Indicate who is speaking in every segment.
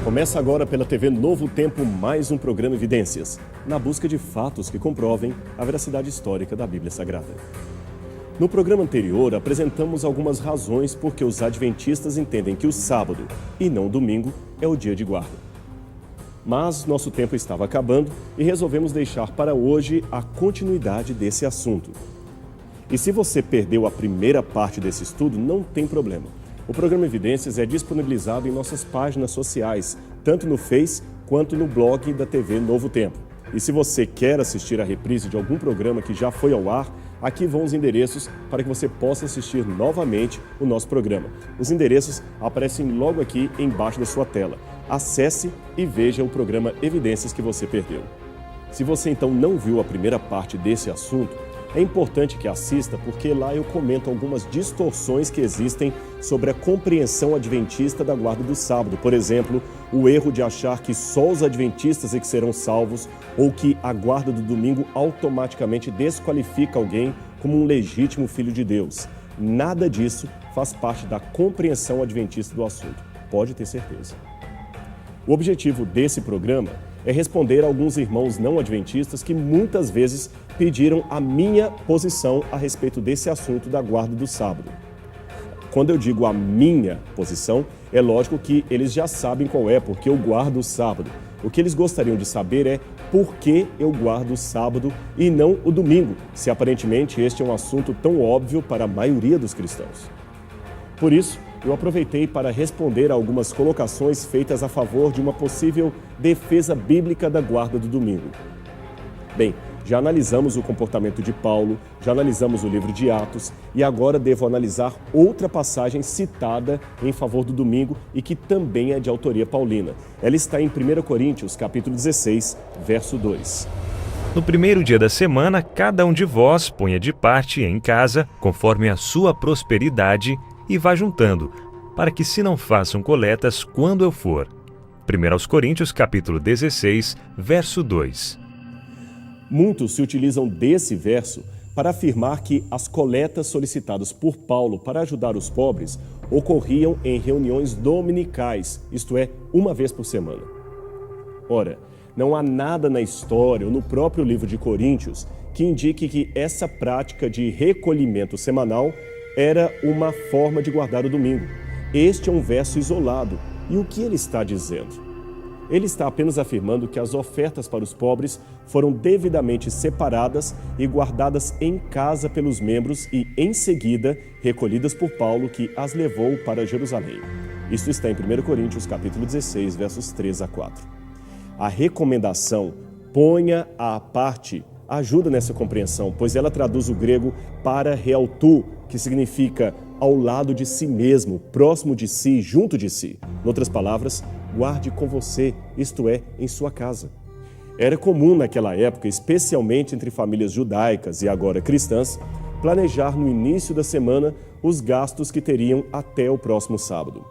Speaker 1: Começa agora pela TV Novo Tempo mais um programa Evidências, na busca de fatos que comprovem a veracidade histórica da Bíblia Sagrada. No programa anterior, apresentamos algumas razões por que os adventistas entendem que o sábado, e não o domingo, é o dia de guarda. Mas nosso tempo estava acabando e resolvemos deixar para hoje a continuidade desse assunto. E se você perdeu a primeira parte desse estudo, não tem problema. O programa Evidências é disponibilizado em nossas páginas sociais, tanto no Face quanto no blog da TV Novo Tempo. E se você quer assistir a reprise de algum programa que já foi ao ar, aqui vão os endereços para que você possa assistir novamente o nosso programa. Os endereços aparecem logo aqui embaixo da sua tela. Acesse e veja o programa Evidências que você perdeu. Se você então não viu a primeira parte desse assunto, é importante que assista porque lá eu comento algumas distorções que existem sobre a compreensão adventista da guarda do sábado. Por exemplo, o erro de achar que só os adventistas é que serão salvos ou que a guarda do domingo automaticamente desqualifica alguém como um legítimo filho de Deus. Nada disso faz parte da compreensão adventista do assunto, pode ter certeza. O objetivo desse programa é responder a alguns irmãos não adventistas que muitas vezes pediram a minha posição a respeito desse assunto da guarda do sábado. Quando eu digo a minha posição, é lógico que eles já sabem qual é, porque eu guardo o sábado. O que eles gostariam de saber é por que eu guardo o sábado e não o domingo, se aparentemente este é um assunto tão óbvio para a maioria dos cristãos. Por isso, eu aproveitei para responder a algumas colocações feitas a favor de uma possível defesa bíblica da guarda do domingo. Bem, já analisamos o comportamento de Paulo, já analisamos o livro de Atos e agora devo analisar outra passagem citada em favor do domingo e que também é de autoria paulina. Ela está em 1 Coríntios, capítulo 16, verso 2.
Speaker 2: No primeiro dia da semana, cada um de vós ponha de parte em casa, conforme a sua prosperidade, e vá juntando, para que se não façam coletas quando eu for. 1 Coríntios, capítulo 16, verso 2.
Speaker 1: Muitos se utilizam desse verso para afirmar que as coletas solicitadas por Paulo para ajudar os pobres ocorriam em reuniões dominicais, isto é, uma vez por semana. Ora, não há nada na história ou no próprio livro de Coríntios que indique que essa prática de recolhimento semanal era uma forma de guardar o domingo. Este é um verso isolado. E o que ele está dizendo? Ele está apenas afirmando que as ofertas para os pobres foram devidamente separadas e guardadas em casa pelos membros e, em seguida, recolhidas por Paulo, que as levou para Jerusalém. Isso está em 1 Coríntios, capítulo 16, versos 3 a 4. A recomendação, ponha à parte, ajuda nessa compreensão, pois ela traduz o grego para realtu, que significa ao lado de si mesmo, próximo de si, junto de si. Em outras palavras, guarde com você, isto é, em sua casa. Era comum naquela época, especialmente entre famílias judaicas e agora cristãs, planejar no início da semana os gastos que teriam até o próximo sábado.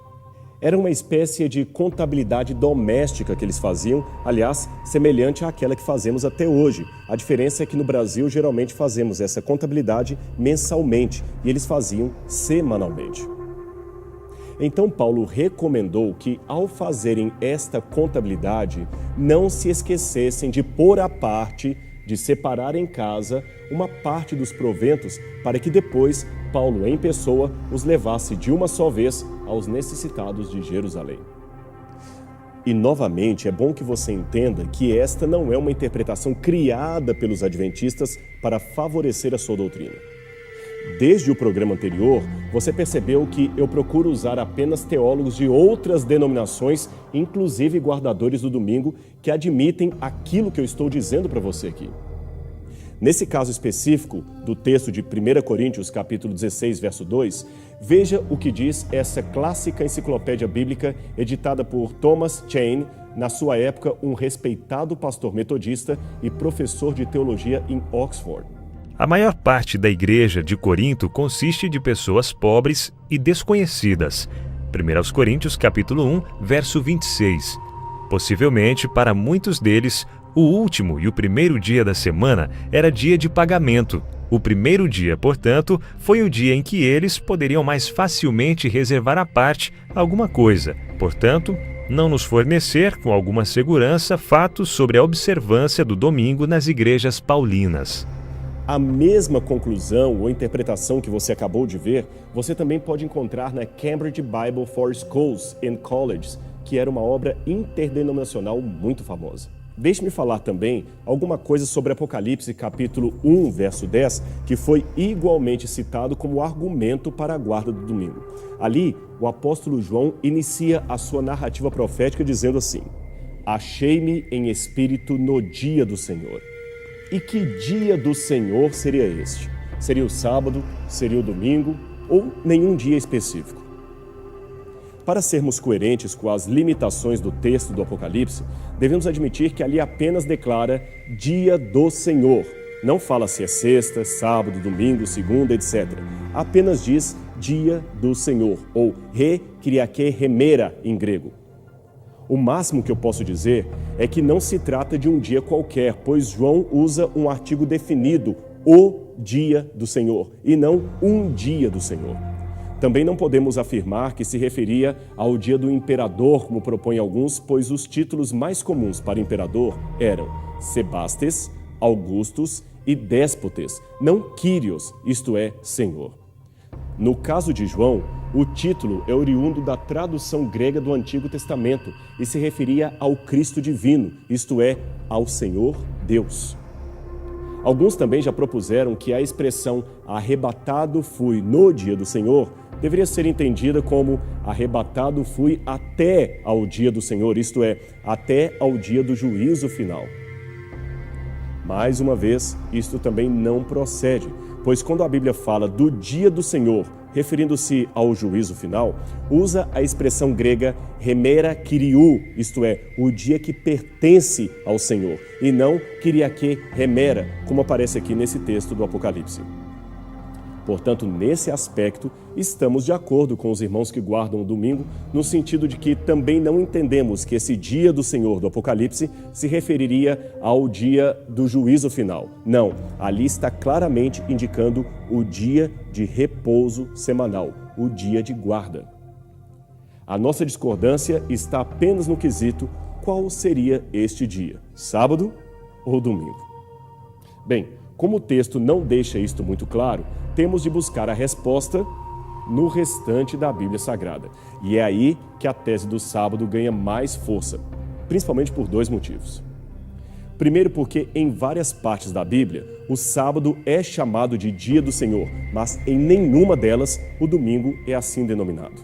Speaker 1: Era uma espécie de contabilidade doméstica que eles faziam, aliás, semelhante àquela que fazemos até hoje. A diferença é que no Brasil geralmente fazemos essa contabilidade mensalmente e eles faziam semanalmente. Então Paulo recomendou que, ao fazerem esta contabilidade, não se esquecessem de pôr à parte, de separar em casa uma parte dos proventos para que depois Paulo, em pessoa, os levasse de uma só vez aos necessitados de Jerusalém. E, novamente, é bom que você entenda que esta não é uma interpretação criada pelos adventistas para favorecer a sua doutrina. Desde o programa anterior, você percebeu que eu procuro usar apenas teólogos de outras denominações, inclusive guardadores do domingo, que admitem aquilo que eu estou dizendo para você aqui. Nesse caso específico do texto de 1 Coríntios, capítulo 16, verso 2, veja o que diz essa clássica enciclopédia bíblica editada por Thomas Chain, na sua época um respeitado pastor metodista e professor de teologia em Oxford.
Speaker 2: A maior parte da igreja de Corinto consiste de pessoas pobres e desconhecidas. 1 Coríntios, capítulo 1, verso 26. Possivelmente, para muitos deles, o último e o primeiro dia da semana era dia de pagamento. O primeiro dia, portanto, foi o dia em que eles poderiam mais facilmente reservar à parte alguma coisa. Portanto, não nos fornecer com alguma segurança fatos sobre a observância do domingo nas igrejas paulinas.
Speaker 1: A mesma conclusão ou interpretação que você acabou de ver, você também pode encontrar na Cambridge Bible for Schools and Colleges, que era uma obra interdenominacional muito famosa. Deixe-me falar também alguma coisa sobre Apocalipse capítulo 1, verso 10, que foi igualmente citado como argumento para a guarda do domingo. Ali, o apóstolo João inicia a sua narrativa profética dizendo assim: achei-me em espírito no dia do Senhor. E que dia do Senhor seria este? Seria o sábado? Seria o domingo? Ou nenhum dia específico? Para sermos coerentes com as limitações do texto do Apocalipse, devemos admitir que ali apenas declara dia do Senhor. Não fala se é sexta, sábado, domingo, segunda, etc. Apenas diz dia do Senhor, ou re kyriake hemera em grego. O máximo que eu posso dizer é que não se trata de um dia qualquer, pois João usa um artigo definido, o dia do Senhor, e não um dia do Senhor. Também não podemos afirmar que se referia ao dia do imperador, como propõem alguns, pois os títulos mais comuns para imperador eram Sebastes, Augustus e Déspotes, não Kyrios, isto é, Senhor. No caso de João, o título é oriundo da tradução grega do Antigo Testamento e se referia ao Cristo divino, isto é, ao Senhor Deus. Alguns também já propuseram que a expressão arrebatado fui no dia do Senhor deveria ser entendida como arrebatado fui até ao dia do Senhor, isto é, até ao dia do juízo final. Mais uma vez, isto também não procede, pois quando a Bíblia fala do dia do Senhor, referindo-se ao juízo final, usa a expressão grega hemera kyriou, isto é, o dia que pertence ao Senhor, e não kyriake hemera, como aparece aqui nesse texto do Apocalipse. Portanto, nesse aspecto, estamos de acordo com os irmãos que guardam o domingo, no sentido de que também não entendemos que esse dia do Senhor do Apocalipse se referiria ao dia do juízo final. Não, ali está claramente indicando o dia de repouso semanal, o dia de guarda. A nossa discordância está apenas no quesito qual seria este dia, sábado ou domingo. Bem, como o texto não deixa isto muito claro, temos de buscar a resposta no restante da Bíblia Sagrada. E é aí que a tese do sábado ganha mais força, principalmente por dois motivos. Primeiro, porque em várias partes da Bíblia, o sábado é chamado de dia do Senhor, mas em nenhuma delas o domingo é assim denominado.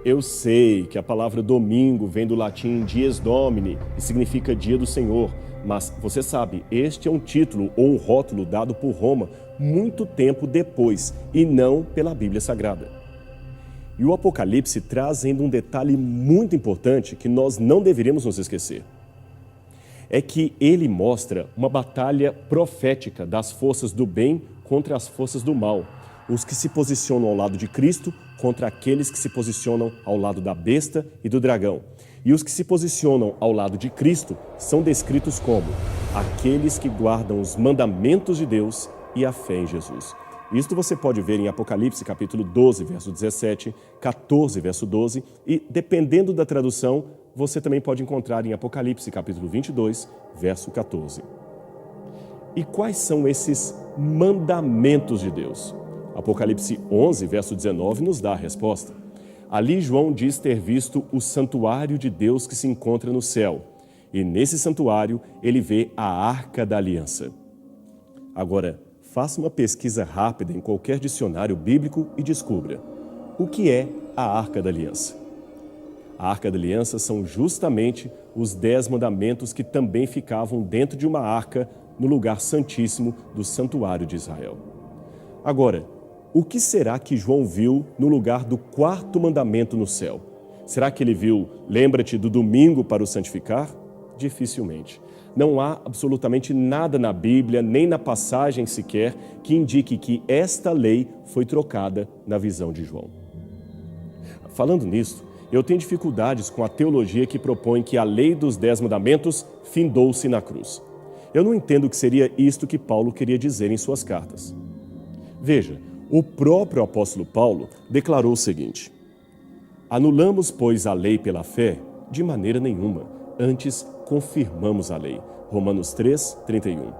Speaker 1: Eu sei que a palavra domingo vem do latim dies domini e significa dia do Senhor, mas você sabe, este é um título ou um rótulo dado por Roma muito tempo depois e não pela Bíblia Sagrada. E o Apocalipse traz ainda um detalhe muito importante que nós não deveríamos nos esquecer. É que ele mostra uma batalha profética das forças do bem contra as forças do mal, os que se posicionam ao lado de Cristo contra aqueles que se posicionam ao lado da besta e do dragão. E os que se posicionam ao lado de Cristo são descritos como aqueles que guardam os mandamentos de Deus e a fé em Jesus. Isto você pode ver em Apocalipse capítulo 12, verso 17, 14, verso 12 e, dependendo da tradução, você também pode encontrar em Apocalipse capítulo 22, verso 14. E quais são esses mandamentos de Deus? Apocalipse 11, verso 19 nos dá a resposta. Ali João diz ter visto o santuário de Deus que se encontra no céu. E nesse santuário ele vê a Arca da Aliança. Agora, faça uma pesquisa rápida em qualquer dicionário bíblico e descubra o que é a Arca da Aliança. A Arca da Aliança são justamente os 10 mandamentos que também ficavam dentro de uma arca no lugar santíssimo do santuário de Israel. Agora, o que será que João viu no lugar do 4º mandamento no céu? Será que ele viu, lembra-te do domingo para o santificar? Dificilmente. Não há absolutamente nada na Bíblia, nem na passagem sequer, que indique que esta lei foi trocada na visão de João. Falando nisso, eu tenho dificuldades com a teologia que propõe que a lei dos 10 mandamentos findou-se na cruz. Eu não entendo que seria isto que Paulo queria dizer em suas cartas. Veja, o próprio apóstolo Paulo declarou o seguinte: Anulamos, pois, a lei pela fé? De maneira nenhuma. Antes, confirmamos a lei. Romanos 3, 31.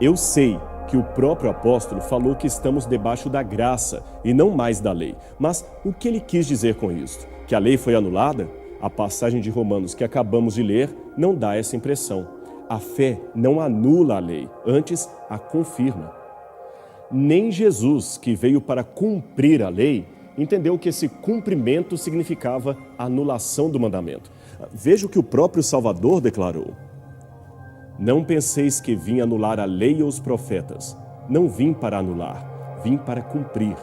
Speaker 1: Eu sei que o próprio apóstolo falou que estamos debaixo da graça e não mais da lei. Mas o que ele quis dizer com isso? Que a lei foi anulada? A passagem de Romanos que acabamos de ler não dá essa impressão. A fé não anula a lei, antes a confirma. Nem Jesus, que veio para cumprir a lei, entendeu que esse cumprimento significava a anulação do mandamento. Veja o que o próprio Salvador declarou. Não penseis que vim anular a lei ou os profetas. Não vim para anular, vim para cumprir.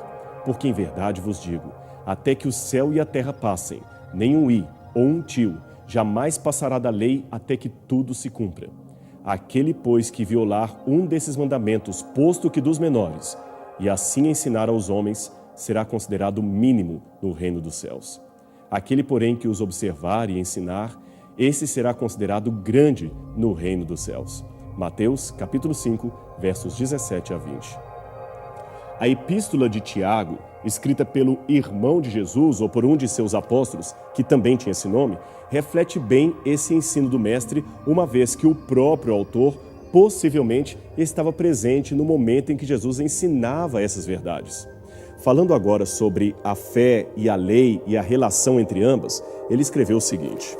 Speaker 1: Porque em verdade vos digo, até que o céu e a terra passem, nem um i ou um tio jamais passará da lei até que tudo se cumpra. Aquele, pois, que violar um desses mandamentos, posto que dos menores, e assim ensinar aos homens, será considerado mínimo no reino dos céus. Aquele, porém, que os observar e ensinar, esse será considerado grande no reino dos céus. Mateus, capítulo 5, versos 17 a 20. A epístola de Tiago, escrita pelo irmão de Jesus ou por um de seus apóstolos, que também tinha esse nome, reflete bem esse ensino do mestre, uma vez que o próprio autor possivelmente estava presente no momento em que Jesus ensinava essas verdades. Falando agora sobre a fé e a lei e a relação entre ambas, ele escreveu o seguinte: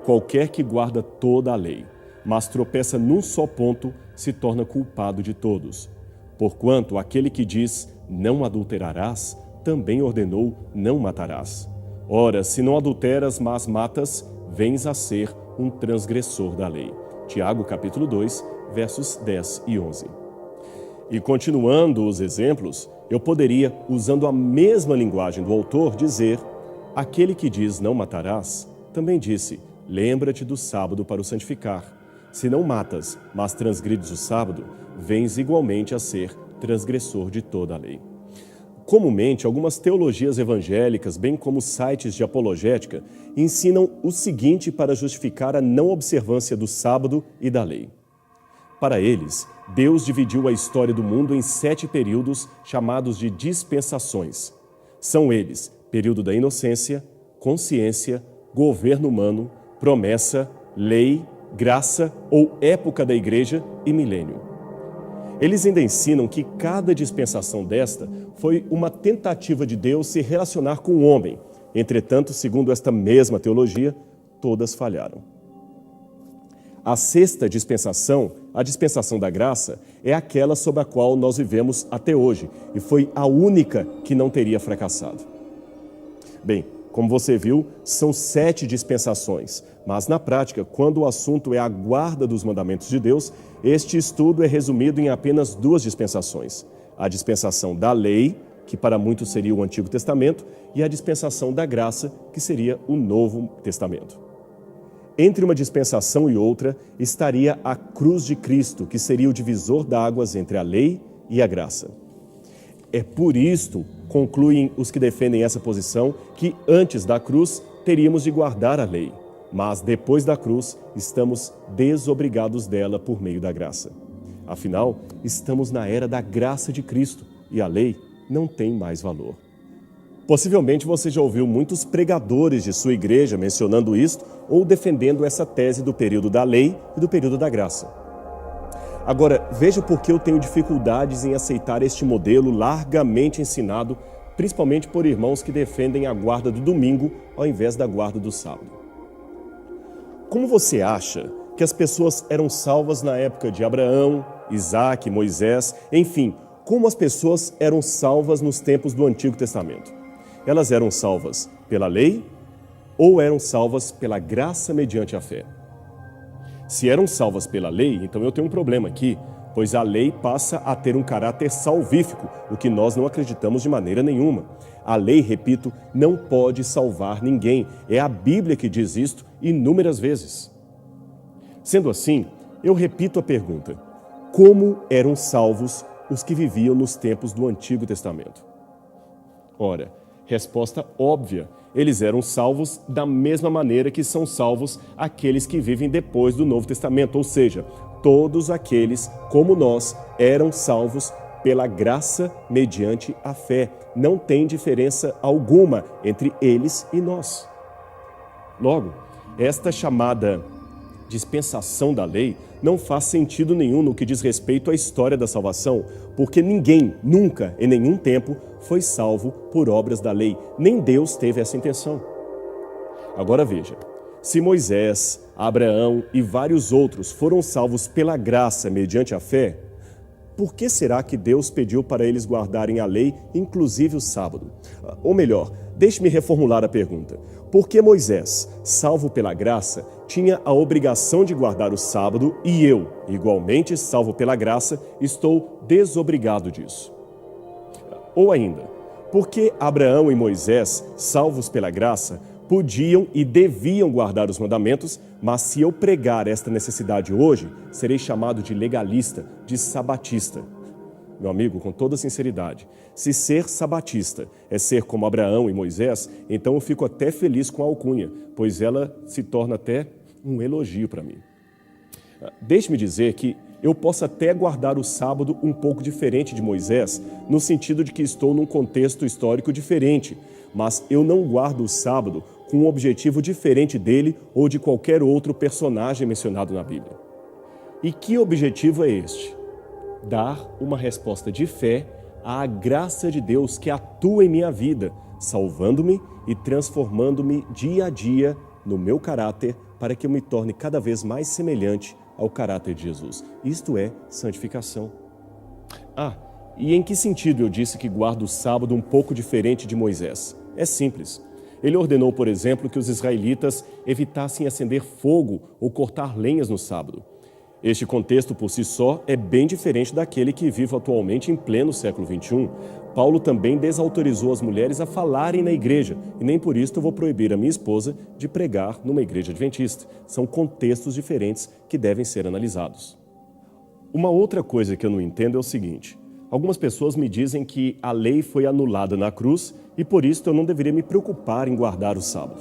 Speaker 1: qualquer que guarda toda a lei, mas tropeça num só ponto, se torna culpado de todos. Porquanto aquele que diz, não adulterarás, também ordenou, não matarás. Ora, se não adulteras, mas matas, vens a ser um transgressor da lei. Tiago, capítulo 2, versos 10 e 11. E continuando os exemplos, eu poderia, usando a mesma linguagem do autor, dizer, aquele que diz, não matarás, também disse, lembra-te do sábado para o santificar. Se não matas, mas transgrides o sábado, vens igualmente a ser transgressor de toda a lei. Comumente, algumas teologias evangélicas, bem como sites de apologética, ensinam o seguinte para justificar a não observância do sábado e da lei. Para eles, Deus dividiu a história do mundo em 7 períodos chamados de dispensações. São eles, período da inocência, consciência, governo humano, promessa, lei, graça ou época da igreja e milênio. Eles ainda ensinam que cada dispensação desta foi uma tentativa de Deus se relacionar com o homem. Entretanto, segundo esta mesma teologia, todas falharam. A 6ª dispensação, a dispensação da graça, é aquela sob a qual nós vivemos até hoje e foi a única que não teria fracassado. Bem, como você viu, são 7 dispensações, mas na prática, quando o assunto é a guarda dos mandamentos de Deus, este estudo é resumido em apenas 2 dispensações. A dispensação da lei, que para muitos seria o Antigo Testamento, e a dispensação da graça, que seria o Novo Testamento. Entre uma dispensação e outra estaria a cruz de Cristo, que seria o divisor d'águas entre a lei e a graça. É por isto, concluem os que defendem essa posição, que antes da cruz teríamos de guardar a lei, mas depois da cruz estamos desobrigados dela por meio da graça. Afinal, estamos na era da graça de Cristo e a lei não tem mais valor. Possivelmente você já ouviu muitos pregadores de sua igreja mencionando isto ou defendendo essa tese do período da lei e do período da graça. Agora, veja por que eu tenho dificuldades em aceitar este modelo largamente ensinado, principalmente por irmãos que defendem a guarda do domingo ao invés da guarda do sábado. Como você acha que as pessoas eram salvas na época de Abraão, Isaac, Moisés, enfim, como as pessoas eram salvas nos tempos do Antigo Testamento? Elas eram salvas pela lei ou eram salvas pela graça mediante a fé? Se eram salvas pela lei, então eu tenho um problema aqui, pois a lei passa a ter um caráter salvífico, o que nós não acreditamos de maneira nenhuma. A lei, repito, não pode salvar ninguém. É a Bíblia que diz isto inúmeras vezes. Sendo assim, eu repito a pergunta: como eram salvos os que viviam nos tempos do Antigo Testamento? Ora, resposta óbvia: eles eram salvos da mesma maneira que são salvos aqueles que vivem depois do Novo Testamento, ou seja, todos aqueles, como nós, eram salvos pela graça mediante a fé. Não tem diferença alguma entre eles e nós. Logo, esta chamada dispensação da lei não faz sentido nenhum no que diz respeito à história da salvação, porque ninguém, nunca, em nenhum tempo, foi salvo por obras da lei. Nem Deus teve essa intenção. Agora veja, se Moisés, Abraão e vários outros foram salvos pela graça mediante a fé, por que será que Deus pediu para eles guardarem a lei, inclusive o sábado? Ou melhor, deixe-me reformular a pergunta. Por que Moisés, salvo pela graça, tinha a obrigação de guardar o sábado e eu, igualmente salvo pela graça, estou desobrigado disso? Ou ainda, por que Abraão e Moisés, salvos pela graça, podiam e deviam guardar os mandamentos, mas se eu pregar esta necessidade hoje, serei chamado de legalista, de sabatista? Meu amigo, com toda sinceridade, se ser sabatista é ser como Abraão e Moisés, então eu fico até feliz com a alcunha, pois ela se torna até um elogio para mim. Deixe-me dizer que eu posso até guardar o sábado um pouco diferente de Moisés, no sentido de que estou num contexto histórico diferente, mas eu não guardo o sábado com um objetivo diferente dele ou de qualquer outro personagem mencionado na Bíblia. E que objetivo é este? Dar uma resposta de fé à graça de Deus que atua em minha vida, salvando-me e transformando-me dia a dia no meu caráter para que eu me torne cada vez mais semelhante ao caráter de Jesus. Isto é santificação. E em que sentido eu disse que guardo o sábado um pouco diferente de Moisés? É simples. Ele ordenou, por exemplo, que os israelitas evitassem acender fogo ou cortar lenhas no sábado. Este contexto, por si só, é bem diferente daquele que vive atualmente em pleno século XXI. Paulo também desautorizou as mulheres a falarem na igreja, e nem por isso eu vou proibir a minha esposa de pregar numa igreja adventista. São contextos diferentes que devem ser analisados. Uma outra coisa que eu não entendo é o seguinte: algumas pessoas me dizem que a lei foi anulada na cruz e por isso eu não deveria me preocupar em guardar o sábado.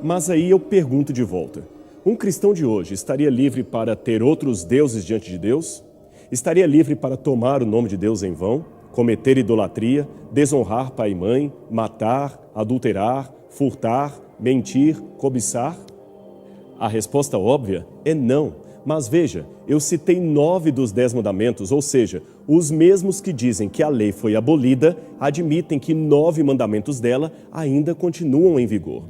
Speaker 1: Mas aí eu pergunto de volta: um cristão de hoje estaria livre para ter outros deuses diante de Deus? Estaria livre para tomar o nome de Deus em vão, cometer idolatria, desonrar pai e mãe, matar, adulterar, furtar, mentir, cobiçar? A resposta óbvia é não. Mas veja, eu citei 9 dos 10 mandamentos, ou seja, os mesmos que dizem que a lei foi abolida, admitem que 9 mandamentos dela ainda continuam em vigor.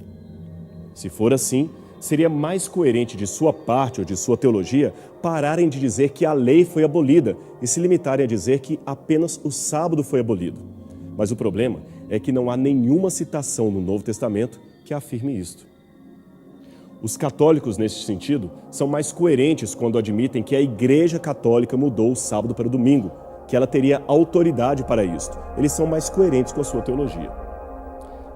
Speaker 1: Se for assim, seria mais coerente de sua parte ou de sua teologia pararem de dizer que a lei foi abolida e se limitarem a dizer que apenas o sábado foi abolido. Mas o problema é que não há nenhuma citação no Novo Testamento que afirme isto. Os católicos, nesse sentido, são mais coerentes quando admitem que a Igreja Católica mudou o sábado para o domingo, que ela teria autoridade para isto. Eles são mais coerentes com a sua teologia.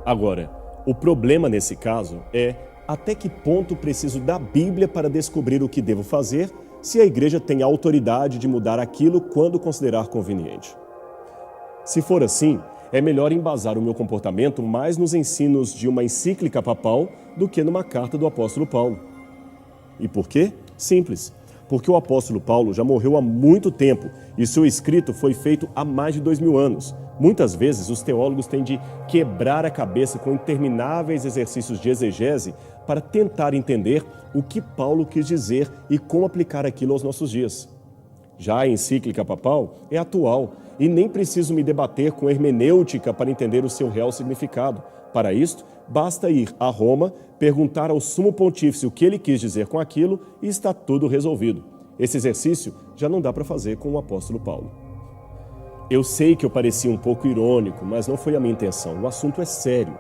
Speaker 1: Agora, o problema nesse caso é até que ponto preciso da Bíblia para descobrir o que devo fazer, se a Igreja tem a autoridade de mudar aquilo quando considerar conveniente. Se for assim, é melhor embasar o meu comportamento mais nos ensinos de uma encíclica papal do que numa carta do apóstolo Paulo. E por quê? Simples. Porque o apóstolo Paulo já morreu há muito tempo e seu escrito foi feito há mais de 2000 anos. Muitas vezes os teólogos têm de quebrar a cabeça com intermináveis exercícios de exegese para tentar entender o que Paulo quis dizer e como aplicar aquilo aos nossos dias. Já a encíclica papal é atual e nem preciso me debater com hermenêutica para entender o seu real significado. Para isto, basta ir a Roma, perguntar ao sumo pontífice o que ele quis dizer com aquilo e está tudo resolvido. Esse exercício já não dá para fazer com o apóstolo Paulo. Eu sei que eu pareci um pouco irônico, mas não foi a minha intenção. O assunto é sério.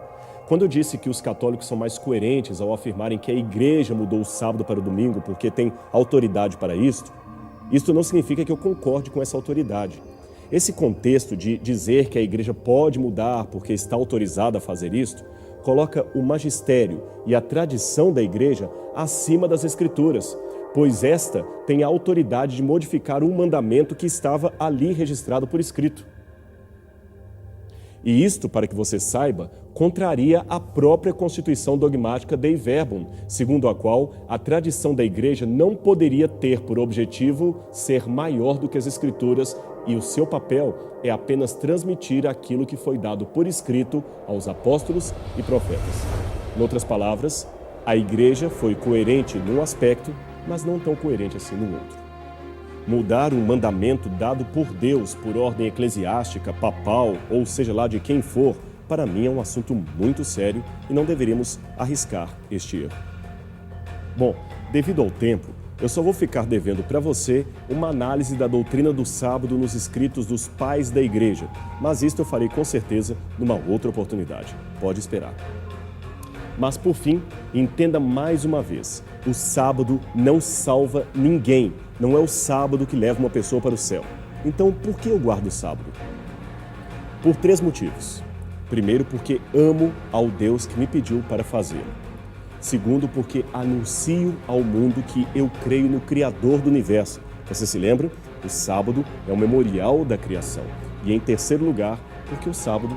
Speaker 1: Quando eu disse que os católicos são mais coerentes ao afirmarem que a igreja mudou o sábado para o domingo porque tem autoridade para isto não significa que eu concorde com essa autoridade. Esse contexto de dizer que a igreja pode mudar porque está autorizada a fazer isto, coloca o magistério e a tradição da igreja acima das escrituras, pois esta tem a autoridade de modificar um mandamento que estava ali registrado por escrito. E isto, para que você saiba, contraria a própria Constituição Dogmática Dei Verbum, segundo a qual a tradição da igreja não poderia ter por objetivo ser maior do que as escrituras e o seu papel é apenas transmitir aquilo que foi dado por escrito aos apóstolos e profetas. Em outras palavras, a igreja foi coerente num aspecto, mas não tão coerente assim no outro. Mudar um mandamento dado por Deus por ordem eclesiástica, papal, ou seja lá de quem for, para mim é um assunto muito sério e não deveríamos arriscar este erro. Bom, devido ao tempo, eu só vou ficar devendo para você uma análise da doutrina do sábado nos escritos dos pais da igreja, mas isto eu farei com certeza numa outra oportunidade. Pode esperar. Mas por fim, entenda mais uma vez, o sábado não salva ninguém, não é o sábado que leva uma pessoa para o céu. Então, por que eu guardo o sábado? Por 3 motivos. Primeiro, porque amo ao Deus que me pediu para fazê-lo. Segundo, porque anuncio ao mundo que eu creio no Criador do Universo. Você se lembra? O sábado é o memorial da criação. E em terceiro lugar, porque o sábado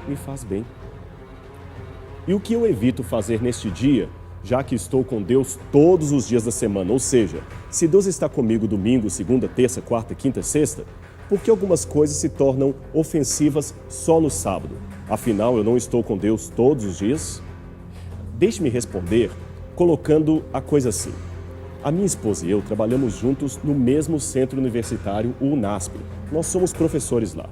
Speaker 1: me faz bem. E o que eu evito fazer neste dia, já que estou com Deus todos os dias da semana? Ou seja, se Deus está comigo domingo, segunda, terça, quarta, quinta, sexta, por que algumas coisas se tornam ofensivas só no sábado? Afinal, eu não estou com Deus todos os dias? Deixe-me responder colocando a coisa assim. A minha esposa e eu trabalhamos juntos no mesmo centro universitário, o UNASP. Nós somos professores lá.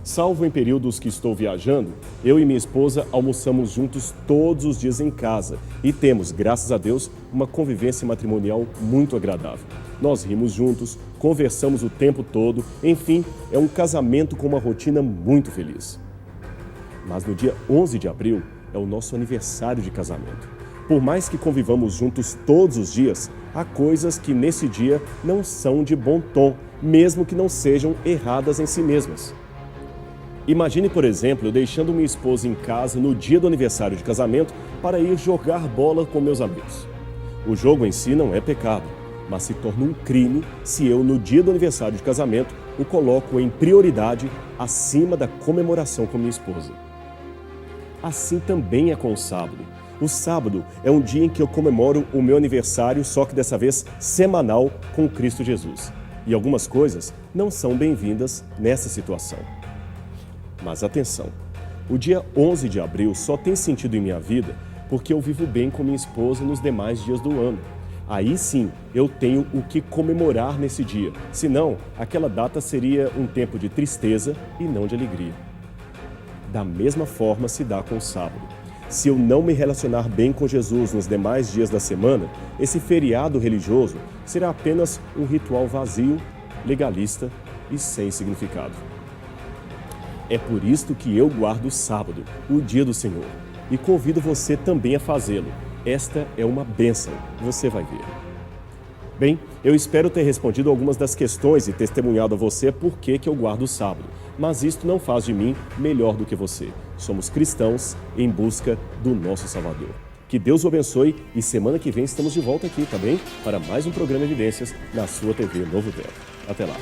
Speaker 1: Salvo em períodos que estou viajando, eu e minha esposa almoçamos juntos todos os dias em casa e temos, graças a Deus, uma convivência matrimonial muito agradável. Nós rimos juntos, conversamos o tempo todo, enfim, é um casamento com uma rotina muito feliz. Mas no dia 11 de abril é o nosso aniversário de casamento. Por mais que convivamos juntos todos os dias, há coisas que nesse dia não são de bom tom, mesmo que não sejam erradas em si mesmas. Imagine, por exemplo, eu deixando minha esposa em casa no dia do aniversário de casamento para ir jogar bola com meus amigos. O jogo em si não é pecado, mas se torna um crime se eu, no dia do aniversário de casamento, o coloco em prioridade acima da comemoração com minha esposa. Assim também é com o sábado. O sábado é um dia em que eu comemoro o meu aniversário, só que dessa vez semanal, com Cristo Jesus. E algumas coisas não são bem-vindas nessa situação. Mas atenção, o dia 11 de abril só tem sentido em minha vida porque eu vivo bem com minha esposa nos demais dias do ano. Aí sim, eu tenho o que comemorar nesse dia. Senão, aquela data seria um tempo de tristeza e não de alegria. Da mesma forma se dá com o sábado. Se eu não me relacionar bem com Jesus nos demais dias da semana, esse feriado religioso será apenas um ritual vazio, legalista e sem significado. É por isto que eu guardo o sábado, o dia do Senhor, e convido você também a fazê-lo. Esta é uma bênção, você vai ver. Bem, eu espero ter respondido algumas das questões e testemunhado a você por que eu guardo o sábado. Mas isto não faz de mim melhor do que você. Somos cristãos em busca do nosso Salvador. Que Deus o abençoe e semana que vem estamos de volta aqui, tá bem? Para mais um programa Evidências na sua TV Novo Tempo. Até lá.